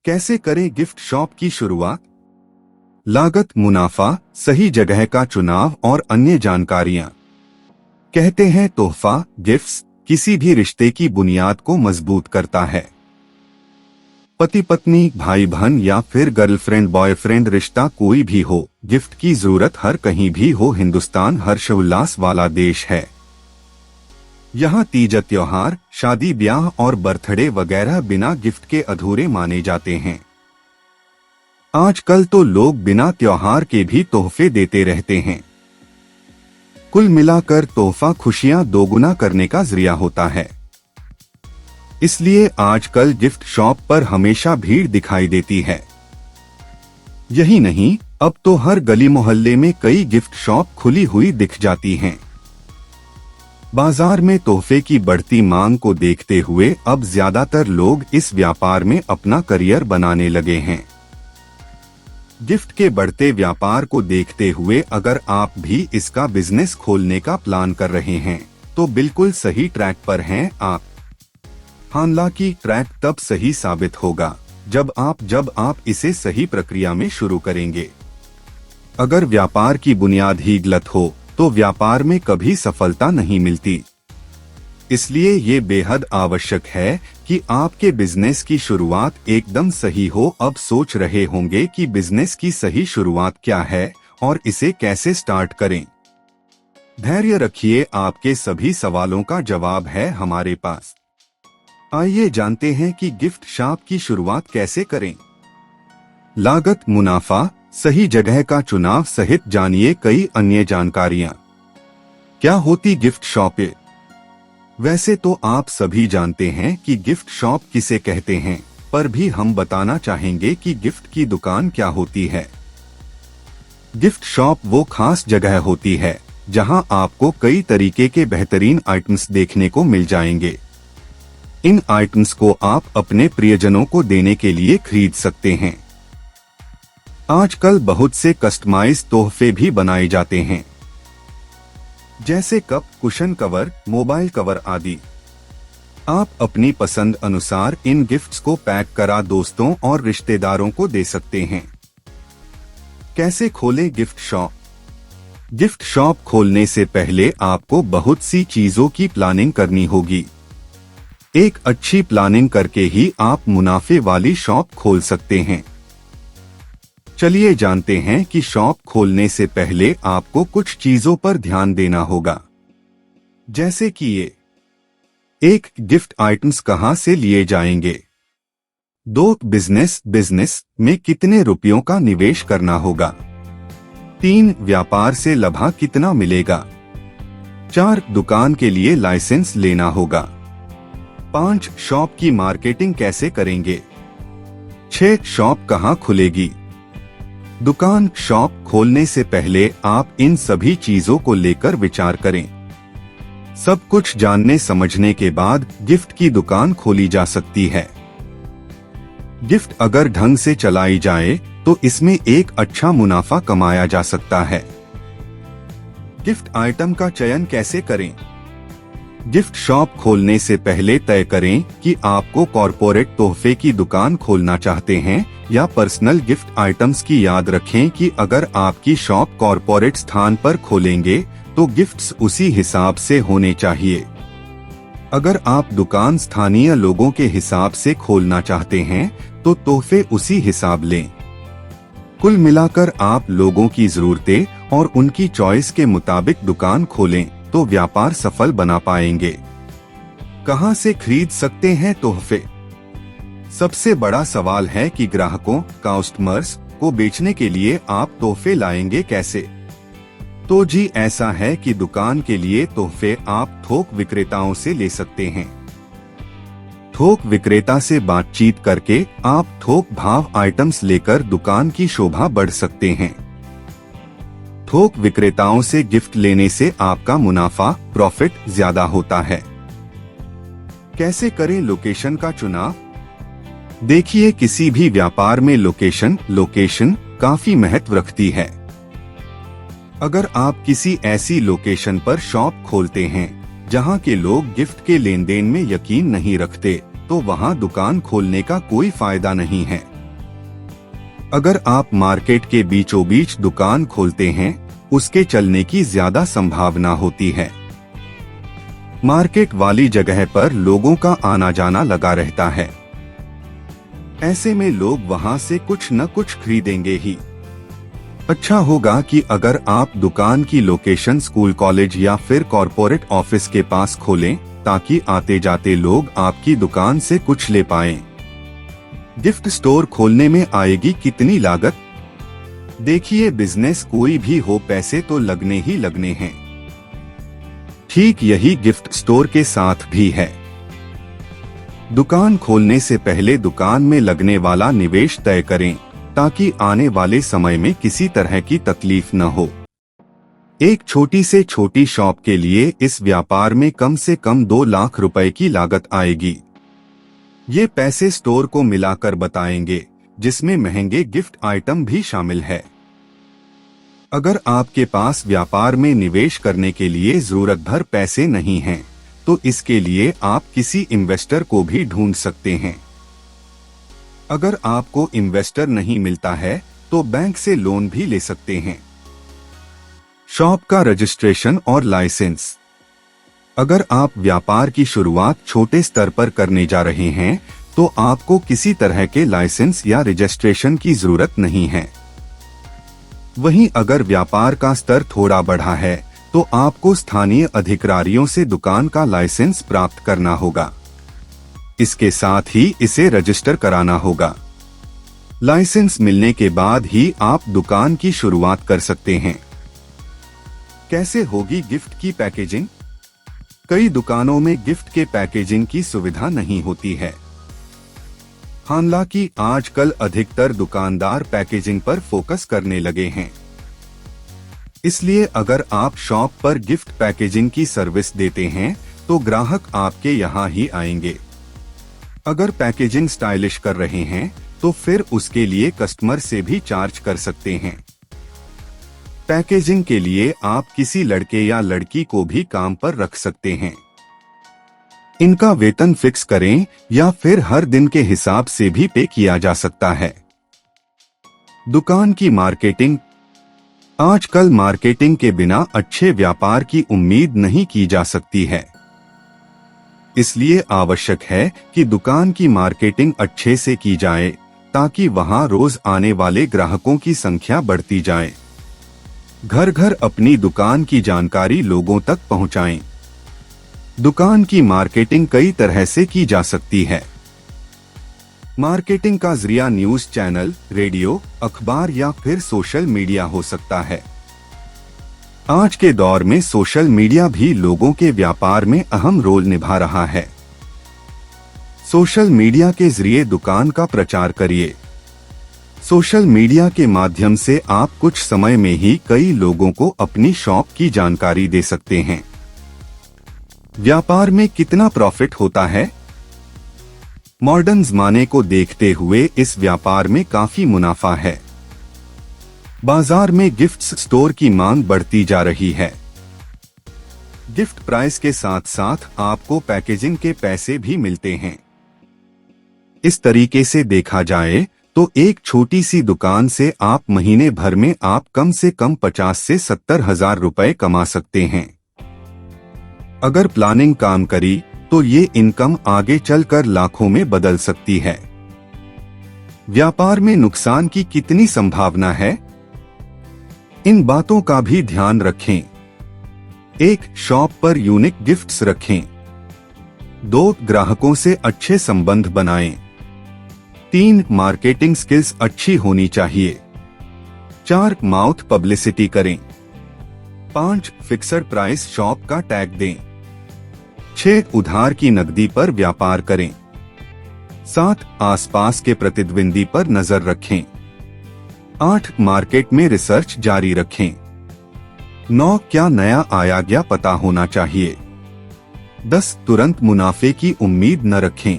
कैसे करें gift shop की शुरुआत? लागत, मुनाफा, सही जगह का चुनाव और अन्य जानकारियां। कहते हैं तोहफा, गिफ्ट्स किसी भी रिश्ते की बुनियाद को मजबूत करता है। पति पत्नी, भाई बहन या फिर गर्लफ्रेंड बॉयफ्रेंड रिश्ता कोई भी हो, गिफ्ट की जरूरत हर कहीं भी हो। हिंदुस्तान हर्षोल्लास वाला देश है। यहाँ तीज त्योहार, शादी ब्याह और बर्थडे वगैरह बिना गिफ्ट के अधूरे माने जाते हैं। आजकल तो लोग बिना त्योहार के भी तोहफे देते रहते हैं। कुल मिलाकर तोहफा खुशियां दोगुना करने का जरिया होता है। इसलिए आजकल गिफ्ट शॉप पर हमेशा भीड़ दिखाई देती है। यही नहीं, अब तो हर गली मोहल्ले में कई गिफ्ट शॉप खुली हुई दिख जाती हैं। बाजार में तोहफे की बढ़ती मांग को देखते हुए अब ज्यादातर लोग इस व्यापार में अपना करियर बनाने लगे हैं। गिफ्ट के बढ़ते व्यापार को देखते हुए अगर आप भी इसका बिजनेस खोलने का प्लान कर रहे हैं तो बिल्कुल सही ट्रैक पर हैं आप। हालांकि ट्रैक तब सही साबित होगा जब आप इसे सही प्रक्रिया में शुरू करेंगे। अगर व्यापार की बुनियाद ही गलत हो तो व्यापार में कभी सफलता नहीं मिलती। इसलिए ये बेहद आवश्यक है कि आपके बिजनेस की शुरुआत एकदम सही हो। अब सोच रहे होंगे कि बिजनेस की सही शुरुआत क्या है और इसे कैसे स्टार्ट करें। धैर्य रखिए, आपके सभी सवालों का जवाब है हमारे पास। आइए जानते हैं कि गिफ्ट शॉप की शुरुआत कैसे करें। लागत, मुनाफा, सही जगह का चुनाव सहित जानिए कई अन्य जानकारियां। क्या होती गिफ्ट शॉप? वैसे तो आप सभी जानते हैं कि गिफ्ट शॉप किसे कहते हैं, पर भी हम बताना चाहेंगे कि गिफ्ट की दुकान क्या होती है। गिफ्ट शॉप वो खास जगह होती है जहां आपको कई तरीके के बेहतरीन आइटम्स देखने को मिल जाएंगे। इन आइटम्स को आप अपने प्रियजनों को देने के लिए खरीद सकते हैं। आजकल बहुत से कस्टमाइज तोहफे भी बनाए जाते हैं, जैसे cup, cushion cover, mobile cover आदि। आप अपनी पसंद अनुसार इन गिफ्ट्स को पैक करा दोस्तों और रिश्तेदारों को दे सकते हैं। कैसे खोलें गिफ्ट शॉप? गिफ्ट शॉप खोलने से पहले आपको बहुत सी चीजों की प्लानिंग करनी होगी। एक अच्छी प्लानिंग करके ही आप मुनाफे वाली शॉप खोल सकते हैं। चलिए जानते हैं कि शॉप खोलने से पहले आपको कुछ चीजों पर ध्यान देना होगा। जैसे कि ये एक, गिफ्ट आइटम्स कहां से लिए जाएंगे। 2, बिजनेस में कितने रुपयों का निवेश करना होगा। 3, व्यापार से लाभ कितना मिलेगा। 4, दुकान के लिए लाइसेंस लेना होगा। 5, शॉप की मार्केटिंग कैसे करेंगे। 6, शॉप कहां खुलेगी। दुकान, शॉप खोलने से पहले आप इन सभी चीजों को लेकर विचार करें। सब कुछ जानने समझने के बाद गिफ्ट की दुकान खोली जा सकती है। गिफ्ट अगर ढंग से चलाई जाए तो इसमें एक अच्छा मुनाफा कमाया जा सकता है। गिफ्ट आइटम का चयन कैसे करें? गिफ्ट शॉप खोलने से पहले तय करें कि आपको कॉर्पोरेट तोहफे की दुकान खोलना चाहते हैं या पर्सनल गिफ्ट आइटम्स की। याद रखें कि अगर आपकी शॉप कॉर्पोरेट स्थान पर खोलेंगे तो गिफ्ट्स उसी हिसाब से होने चाहिए। अगर आप दुकान स्थानीय लोगों के हिसाब से खोलना चाहते हैं तो तोहफे उसी हिसाब लें। कुल मिलाकर आप लोगों की जरूरतें और उनकी चॉइस के मुताबिक दुकान खोलें तो व्यापार सफल बना पाएंगे। कहां से खरीद सकते हैं तोहफे? सबसे बड़ा सवाल है कि ग्राहकों, कस्टमर्स को बेचने के लिए आप तोहफे लाएंगे कैसे। तो जी ऐसा है कि दुकान के लिए तोहफे आप थोक विक्रेताओं से ले सकते हैं। थोक विक्रेता से बातचीत करके आप थोक भाव आइटम्स लेकर दुकान की शोभा बढ़ सकते हैं। थोक विक्रेताओं से गिफ्ट लेने से आपका मुनाफा, प्रॉफिट ज्यादा होता है। कैसे करें लोकेशन का चुनाव? देखिए, किसी भी व्यापार में लोकेशन काफी महत्व रखती है। अगर आप किसी ऐसी लोकेशन पर शॉप खोलते हैं जहां के लोग गिफ्ट के लेन देन में यकीन नहीं रखते तो वहां दुकान खोलने का कोई फायदा नहीं है। अगर आप मार्केट के बीचों बीच दुकान खोलते हैं, उसके चलने की ज्यादा संभावना होती है। मार्केट वाली जगह पर लोगों का आना जाना लगा रहता है। ऐसे में लोग वहां से कुछ न कुछ खरीदेंगे ही। अच्छा होगा कि अगर आप दुकान की लोकेशन स्कूल, कॉलेज या फिर कॉरपोरेट ऑफिस के पास खोलें, ताकि आते जाते लोग आपकी दुकान से कुछ ले पाएं। गिफ्ट स्टोर खोलने में आएगी कितनी लागत? देखिए, बिजनेस कोई भी हो, पैसे तो लगने ही लगने हैं। ठीक यही गिफ्ट स्टोर के साथ भी है। दुकान खोलने से पहले दुकान में लगने वाला निवेश तय करें, ताकि आने वाले समय में किसी तरह की तकलीफ न हो। एक छोटी से छोटी शॉप के लिए इस व्यापार में कम से कम 2 लाख रुपए की लागत आएगी। ये पैसे स्टोर को मिलाकर बताएंगे, जिसमें महंगे गिफ्ट आइटम भी शामिल है। अगर आपके पास व्यापार में निवेश करने के लिए जरूरत भर पैसे नहीं हैं, तो इसके लिए आप किसी इन्वेस्टर को भी ढूंढ सकते हैं। अगर आपको इन्वेस्टर नहीं मिलता है, तो बैंक से लोन भी ले सकते हैं। शॉप का रजिस्ट्रेशन और लाइसेंस। अगर आप व्यापार की शुरुआत छोटे स्तर पर करने जा रहे हैं, तो आपको किसी तरह के लाइसेंस या रजिस्ट्रेशन की जरूरत नहीं है। वहीं अगर व्यापार का स्तर थोड़ा बढ़ा है, तो आपको स्थानीय अधिकारियों से दुकान का लाइसेंस प्राप्त करना होगा। इसके साथ ही इसे रजिस्टर कराना होगा। लाइसेंस मिलने के बाद ही आप दुकान की शुरुआत कर सकते हैं। कैसे होगी गिफ्ट की पैकेजिंग? कई दुकानों में गिफ्ट के पैकेजिंग की सुविधा नहीं होती है। हालांकि आजकल अधिकतर दुकानदार पैकेजिंग पर फोकस करने लगे हैं। इसलिए अगर आप शॉप पर गिफ्ट पैकेजिंग की सर्विस देते हैं, तो ग्राहक आपके यहां ही आएंगे। अगर पैकेजिंग स्टाइलिश कर रहे हैं, तो फिर उसके लिए कस्टमर से भी चार्ज कर सकते हैं। पैकेजिंग के लिए आप किसी लड़के या लड़की को भी काम पर रख सकते हैं। इनका वेतन फिक्स करें या फिर हर दिन के हिसाब से भी पे किया जा सकता है। दुकान की मार्केटिंग। आजकल मार्केटिंग के बिना अच्छे व्यापार की उम्मीद नहीं की जा सकती है। इसलिए आवश्यक है कि दुकान की मार्केटिंग अच्छे से की जाए, ताकि वहां रोज आने वाले ग्राहकों की संख्या बढ़ती जाए। घर घर अपनी दुकान की जानकारी लोगों तक पहुंचाएं। दुकान की मार्केटिंग कई तरह से की जा सकती है। मार्केटिंग का जरिया न्यूज चैनल, रेडियो, अखबार या फिर सोशल मीडिया हो सकता है। आज के दौर में सोशल मीडिया भी लोगों के व्यापार में अहम रोल निभा रहा है। सोशल मीडिया के जरिए दुकान का प्रचार करिए। सोशल मीडिया के माध्यम से आप कुछ समय में ही कई लोगों को अपनी शॉप की जानकारी दे सकते हैं। व्यापार में कितना प्रॉफिट होता है? मॉडर्न जमाने को देखते हुए इस व्यापार में काफी मुनाफा है। बाजार में गिफ्ट स्टोर की मांग बढ़ती जा रही है। गिफ्ट प्राइस के साथ साथ आपको पैकेजिंग के पैसे भी मिलते हैं। इस तरीके से देखा जाए तो एक छोटी सी दुकान से आप महीने भर में आप कम से कम 50 से 70 हजार रुपए कमा सकते हैं। अगर प्लानिंग काम करी, तो ये इनकम आगे चलकर लाखों में बदल सकती है। व्यापार में नुकसान की कितनी संभावना है? इन बातों का भी ध्यान रखें। 1. शॉप पर यूनिक गिफ्ट्स रखें। 2. ग्राहकों से अच्छे संबंध बनाएं। 3. मार्केटिंग स्किल्स अच्छी होनी चाहिए। 4. माउथ पब्लिसिटी करें। 5. फिक्सड प्राइस शॉप का टैग दें। 6. उधार की नकदी पर व्यापार करें। 7. आसपास के प्रतिद्वंदी पर नजर रखें। 8. मार्केट में रिसर्च जारी रखें। 9. क्या नया आया गया पता होना चाहिए। 10. तुरंत मुनाफे की उम्मीद न रखें।